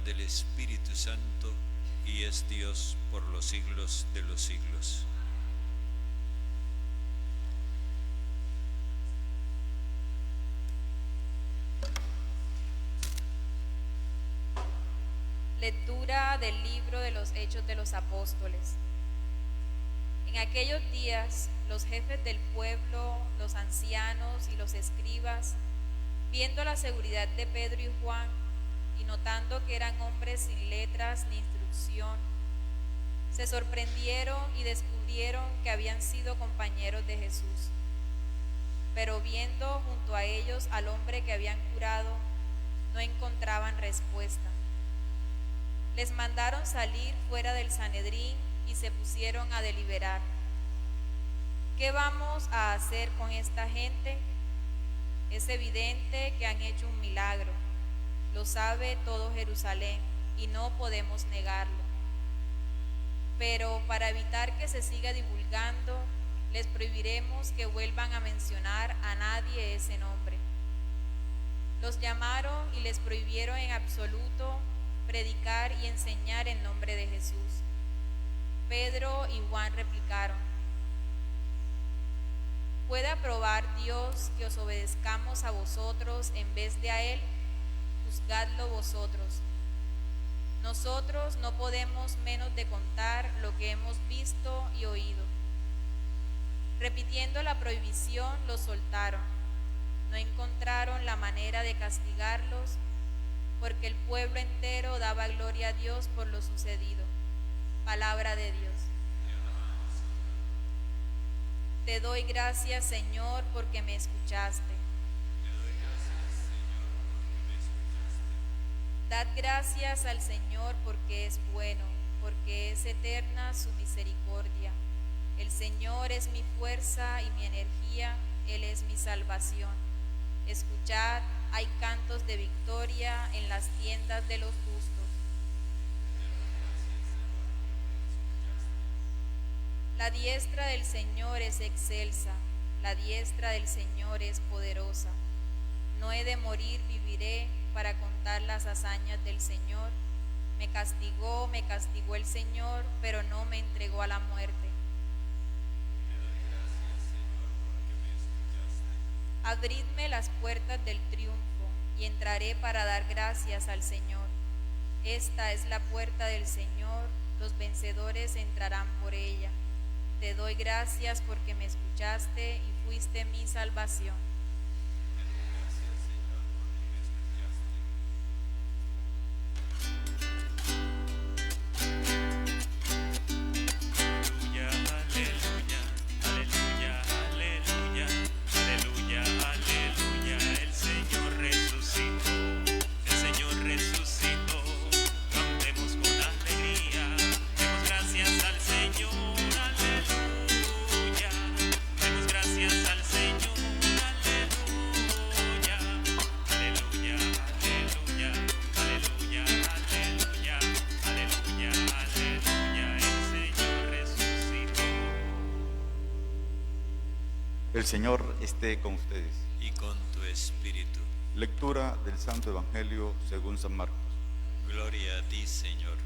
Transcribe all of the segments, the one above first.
del Espíritu Santo, y es Dios por los siglos de los siglos. Lectura del libro de los Hechos de los Apóstoles. En aquellos días, los jefes del pueblo, los ancianos y los escribas, viendo la seguridad de Pedro y Juan y notando que eran hombres sin letras ni instrucción, se sorprendieron y descubrieron que habían sido compañeros de Jesús. Pero viendo junto a ellos al hombre que habían curado, no encontraban respuesta. Les mandaron salir fuera del Sanedrín y se pusieron a deliberar. ¿Qué vamos a hacer con esta gente? Es evidente que han hecho un milagro. Lo sabe todo Jerusalén y no podemos negarlo. Pero para evitar que se siga divulgando, les prohibiremos que vuelvan a mencionar a nadie ese nombre. Los llamaron y les prohibieron en absoluto predicar y enseñar en nombre de Jesús. Pedro y Juan replicaron: ¿puede aprobar Dios que os obedezcamos a vosotros en vez de a Él? Juzgadlo vosotros. Nosotros no podemos menos de contar lo que hemos visto y oído. Repitiendo la prohibición, los soltaron. No encontraron la manera de castigarlos, porque el pueblo entero daba gloria a Dios por lo sucedido. Palabra de Dios. Te doy gracias, Señor, porque me escuchaste. Dad gracias al Señor porque es bueno, porque es eterna su misericordia. El Señor es mi fuerza y mi energía, Él es mi salvación. Escuchad, hay cantos de victoria en las tiendas de los justos. La diestra del Señor es excelsa, la diestra del Señor es poderosa. No he de morir, viviré para contar las hazañas del Señor. Me castigó el Señor, pero no me entregó a la muerte. Abridme las puertas del triunfo y entraré para dar gracias al Señor. Esta es la puerta del Señor, los vencedores entrarán por ella. Te doy gracias porque me escuchaste y fuiste mi salvación. El Señor esté con ustedes. Y con tu espíritu. Lectura del Santo Evangelio según San Marcos. Gloria a ti, Señor.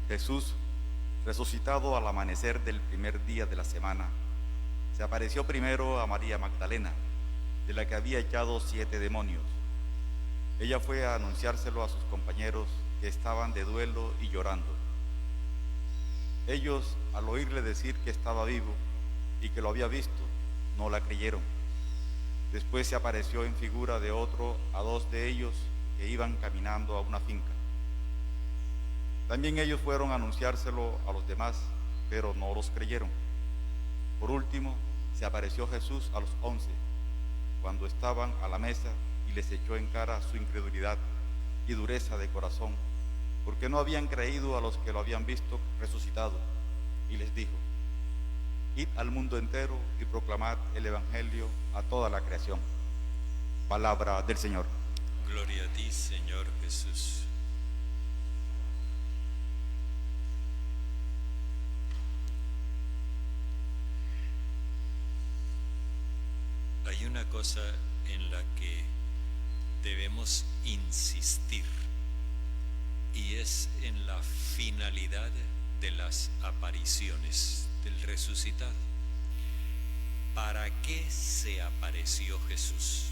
Jesús, resucitado al amanecer del primer día de la semana, se apareció primero a María Magdalena, de la que había echado 7 demonios. Ella fue a anunciárselo a sus compañeros que estaban de duelo y llorando. Ellos, al oírle decir que estaba vivo y que lo había visto, no la creyeron. Después se apareció en figura de otro a 2 de ellos que iban caminando a una finca. También ellos fueron a anunciárselo a los demás, pero no los creyeron. Por último, se apareció Jesús a los 11, cuando estaban a la mesa, y les echó en cara su incredulidad y dureza de corazón, porque no habían creído a los que lo habían visto resucitado, y les dijo: id al mundo entero y proclamad el Evangelio a toda la creación. Palabra del Señor. Gloria a ti, Señor Jesús. Hay una cosa en la que debemos queremos insistir, y es en la finalidad de las apariciones del resucitado. ¿Para qué se apareció Jesús?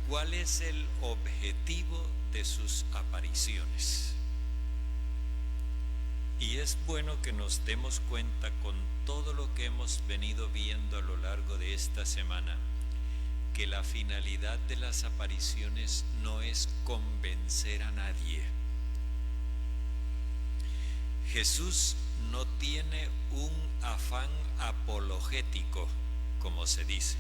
¿Cuál es el objetivo de sus apariciones? Y es bueno que nos demos cuenta con todo lo que hemos venido viendo a lo largo de esta semana, que la finalidad de las apariciones no es convencer a nadie. Jesús no tiene un afán apologético, como se dice.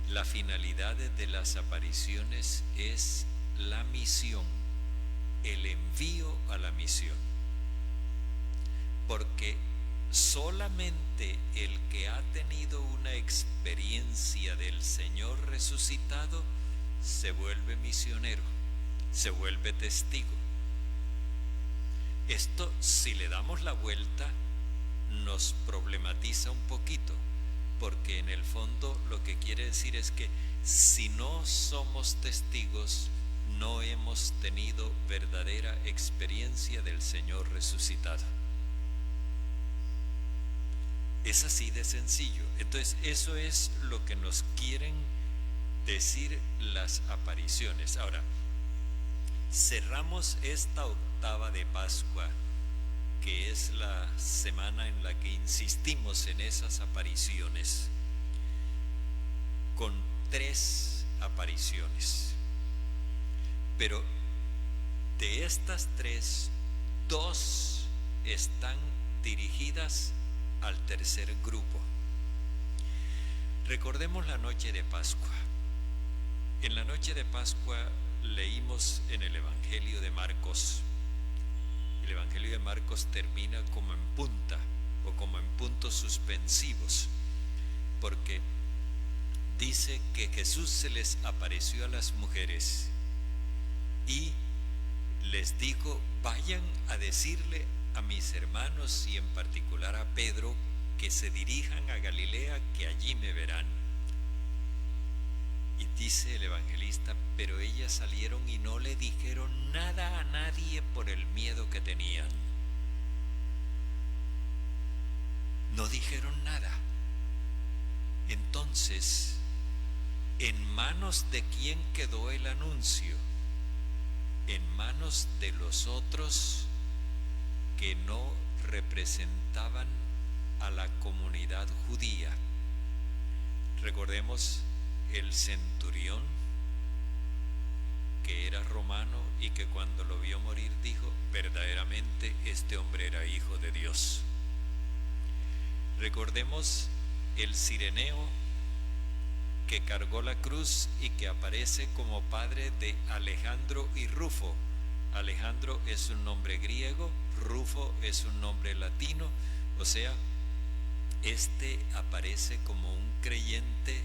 La finalidad de las apariciones es la misión, el envío a la misión. Porque solamente el que ha tenido una experiencia del Señor resucitado se vuelve misionero, se vuelve testigo. Esto, si le damos la vuelta, nos problematiza un poquito, porque en el fondo lo que quiere decir es que si no somos testigos, no hemos tenido verdadera experiencia del Señor resucitado. Es así de sencillo. Entonces, eso es lo que nos quieren decir las apariciones. Ahora, cerramos esta octava de Pascua, que es la semana en la que insistimos en esas apariciones, con 3 apariciones. Pero de estas 3, 2 están dirigidas al tercer grupo. Recordemos la noche de Pascua. En la noche de Pascua leímos en el Evangelio de Marcos. El Evangelio de Marcos termina como en punta o como en puntos suspensivos, porque dice que Jesús se les apareció a las mujeres y les dijo: vayan a decirle a mis hermanos y en particular a Pedro que se dirijan a Galilea, que allí me verán. Y dice el evangelista: pero ellas salieron y no le dijeron nada a nadie por el miedo que tenían. No dijeron nada. Entonces, ¿en manos de quién quedó el anuncio? En manos de los otros que no representaban a la comunidad judía. Recordemos el centurión, que era romano y que cuando lo vio morir dijo: verdaderamente este hombre era hijo de Dios. Recordemos el cireneo que cargó la cruz y que aparece como padre de Alejandro y Rufo. Alejandro es un nombre griego, Rufo es un nombre latino, o sea, este aparece como un creyente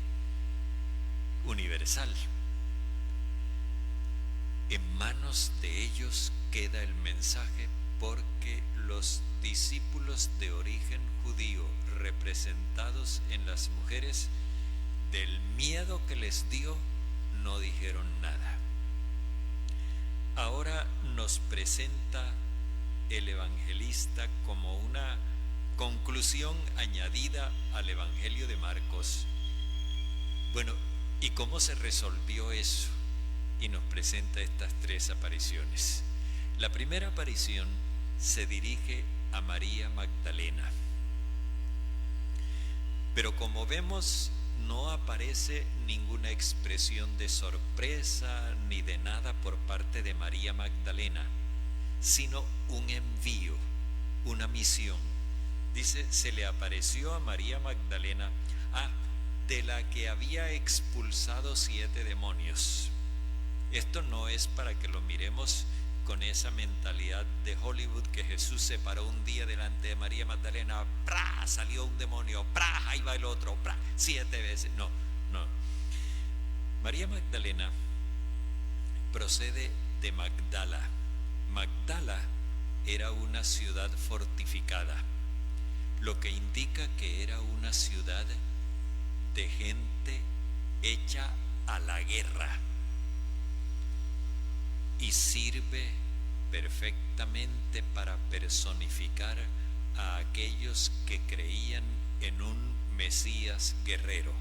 universal. En manos de ellos queda el mensaje, porque los discípulos de origen judío, representados en las mujeres, del miedo que les dio, no dijeron nada. Ahora nos presenta el evangelista como una conclusión añadida al Evangelio de Marcos. Bueno, ¿y cómo se resolvió eso? Y nos presenta estas 3 apariciones. La primera aparición se dirige a María Magdalena. Pero como vemos, no aparece ninguna expresión de sorpresa ni de nada por parte de María Magdalena, sino un envío, una misión. Dice: se le apareció a María Magdalena, de la que había expulsado 7 demonios. Esto no es para que lo miremos con esa mentalidad de Hollywood, que Jesús se paró un día delante de María Magdalena, ¡prá!, salió un demonio, ¡prá!, ahí va el otro, ¡prá!, 7 veces. No. María Magdalena procede de Magdala. Magdala era una ciudad fortificada, lo que indica que era una ciudad de gente echa a la guerra y sirve perfectamente para personificar a aquellos que creían en un Mesías guerrero.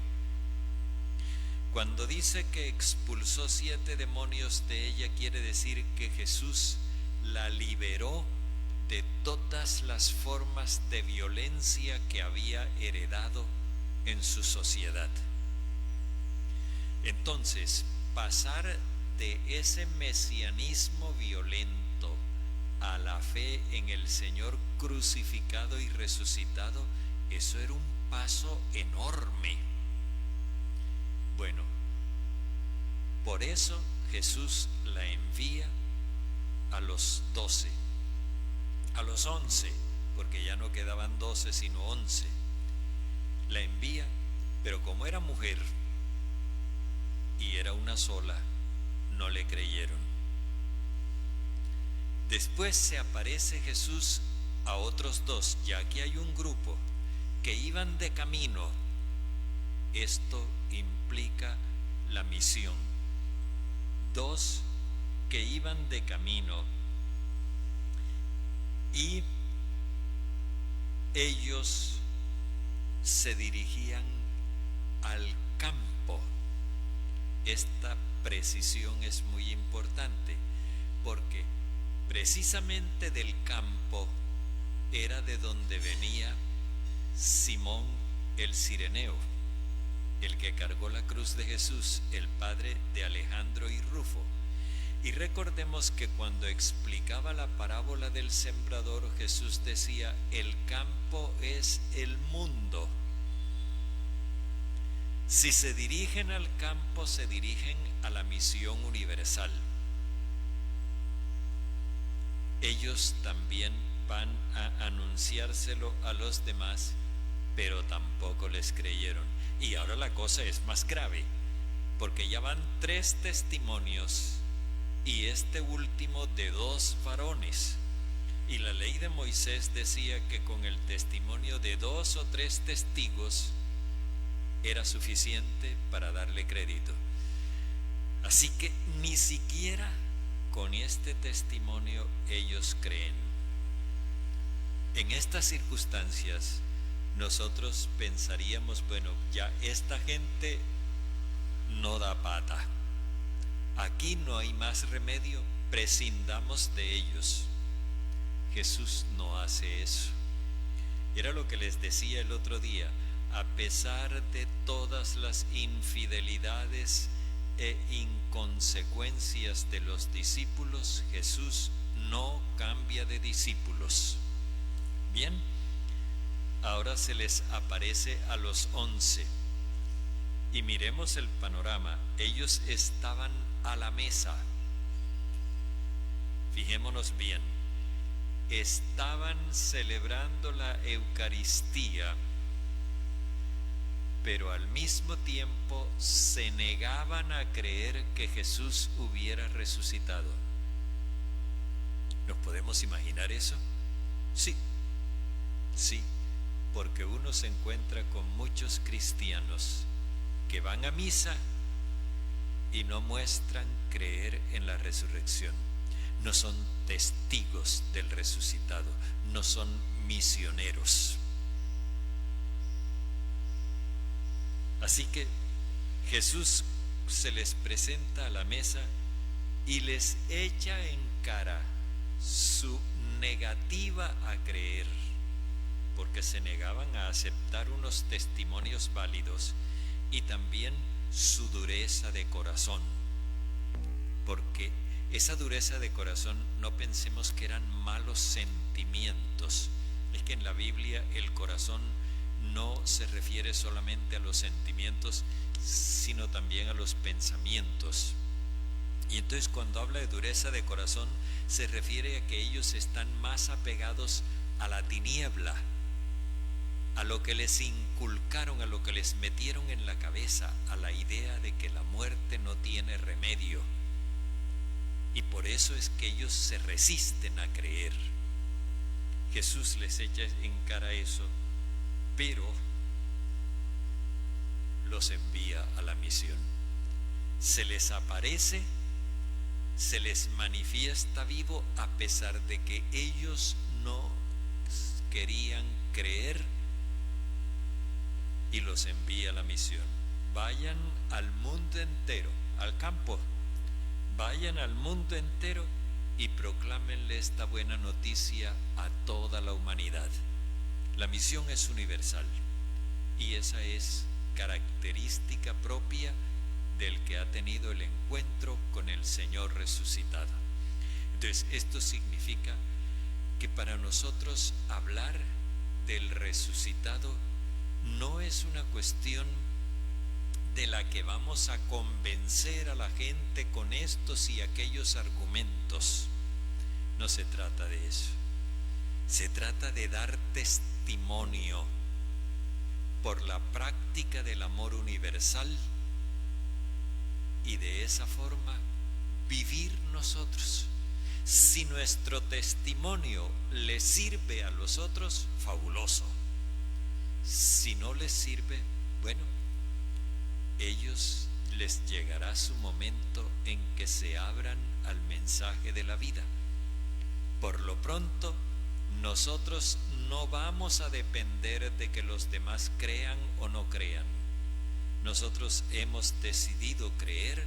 Cuando dice que expulsó 7 demonios de ella, quiere decir que Jesús la liberó de todas las formas de violencia que había heredado en su sociedad. Entonces, pasar de ese mesianismo violento a la fe en el Señor crucificado y resucitado, eso era un paso enorme. Bueno, por eso Jesús la envía a los 12, a los 11, porque ya no quedaban 12 sino 11. La envía, pero como era mujer y era una sola, no le creyeron. Después se aparece Jesús a otros 2, ya que hay un grupo que iban de camino. Esto implica la misión. 2 que iban de camino y ellos se dirigían al campo. Esta precisión es muy importante porque precisamente del campo era de donde venía Simón el Cireneo, el que cargó la cruz de Jesús, el padre de Alejandro y Rufo. Y recordemos que cuando explicaba la parábola del sembrador, Jesús decía: el campo es el mundo. Si se dirigen al campo, se dirigen a la misión universal. Ellos también van a anunciárselo a los demás, pero tampoco les creyeron. Y ahora la cosa es más grave, porque ya van 3 testimonios y este último de 2 varones. Y la ley de Moisés decía que con el testimonio de 2 o 3 testigos era suficiente para darle crédito. Así que ni siquiera con este testimonio ellos creen. En estas circunstancias nosotros pensaríamos, bueno, ya esta gente no da pata, aquí no hay más remedio, prescindamos de ellos. Jesús no hace eso. Era lo que les decía el otro día: a pesar de todas las infidelidades e inconsecuencias de los discípulos, Jesús no cambia de discípulos. Bien, ahora se les aparece a los 11 y miremos el panorama. Ellos estaban a la mesa. Fijémonos bien, estaban celebrando la Eucaristía, pero al mismo tiempo se negaban a creer que Jesús hubiera resucitado. ¿Nos podemos imaginar eso? Sí, porque uno se encuentra con muchos cristianos que van a misa y no muestran creer en la resurrección. No son testigos del resucitado, no son misioneros. Así que Jesús se les presenta a la mesa y les echa en cara su negativa a creer, porque se negaban a aceptar unos testimonios válidos, y también su dureza de corazón, porque esa dureza de corazón, no pensemos que eran malos sentimientos. Es que en la Biblia el corazón no se refiere solamente a los sentimientos, sino también a los pensamientos. Y entonces cuando habla de dureza de corazón, se refiere a que ellos están más apegados a la tiniebla, a lo que les inculcaron, a lo que les metieron en la cabeza, a la idea de que la muerte no tiene remedio. Y por eso es que ellos se resisten a creer. Jesús les echa en cara eso, pero los envía a la misión. Se les aparece, se les manifiesta vivo a pesar de que ellos no querían creer, y los envía a la misión. Vayan al mundo entero, al campo, vayan al mundo entero y proclámenle esta buena noticia a toda la humanidad. La misión es universal y esa es característica propia del que ha tenido el encuentro con el Señor resucitado. Entonces, esto significa que para nosotros hablar del resucitado no es una cuestión de la que vamos a convencer a la gente con estos y aquellos argumentos. No se trata de eso. Se trata de dar testimonio por la práctica del amor universal y de esa forma vivir nosotros. Si nuestro testimonio le sirve a los otros, fabuloso. Si no les sirve, bueno, ellos les llegará su momento en que se abran al mensaje de la vida. Por lo pronto, nosotros no vamos a depender de que los demás crean o no crean. Nosotros hemos decidido creer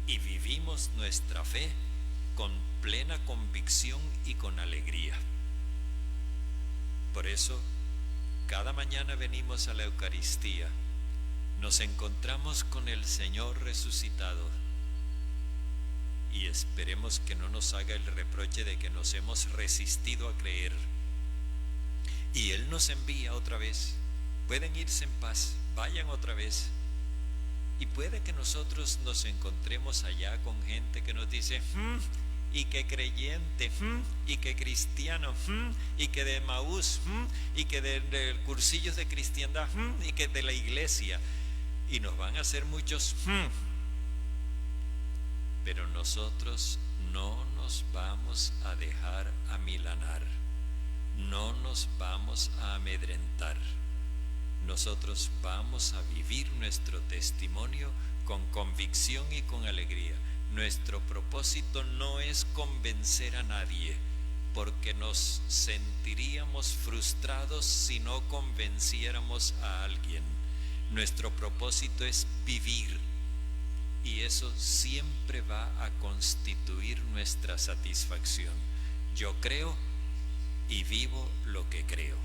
y vivimos nuestra fe con plena convicción y con alegría. Por eso, cada mañana venimos a la Eucaristía, nos encontramos con el Señor resucitado y esperemos que no nos haga el reproche de que nos hemos resistido a creer. Y Él nos envía otra vez. Pueden irse en paz, vayan otra vez. Y puede que nosotros nos encontremos allá con gente que nos dice, y que creyente, y que cristiano, y que de Maús, y que de cursillos de cristiandad, y que de la iglesia. Y nos van a hacer muchos, pero nosotros no nos vamos a dejar amilanar, no nos vamos a amedrentar. Nosotros vamos a vivir nuestro testimonio con convicción y con alegría. Nuestro propósito no es convencer a nadie, porque nos sentiríamos frustrados si no convenciéramos a alguien. Nuestro propósito es vivir, y eso siempre va a constituir nuestra satisfacción. Yo creo y vivo lo que creo.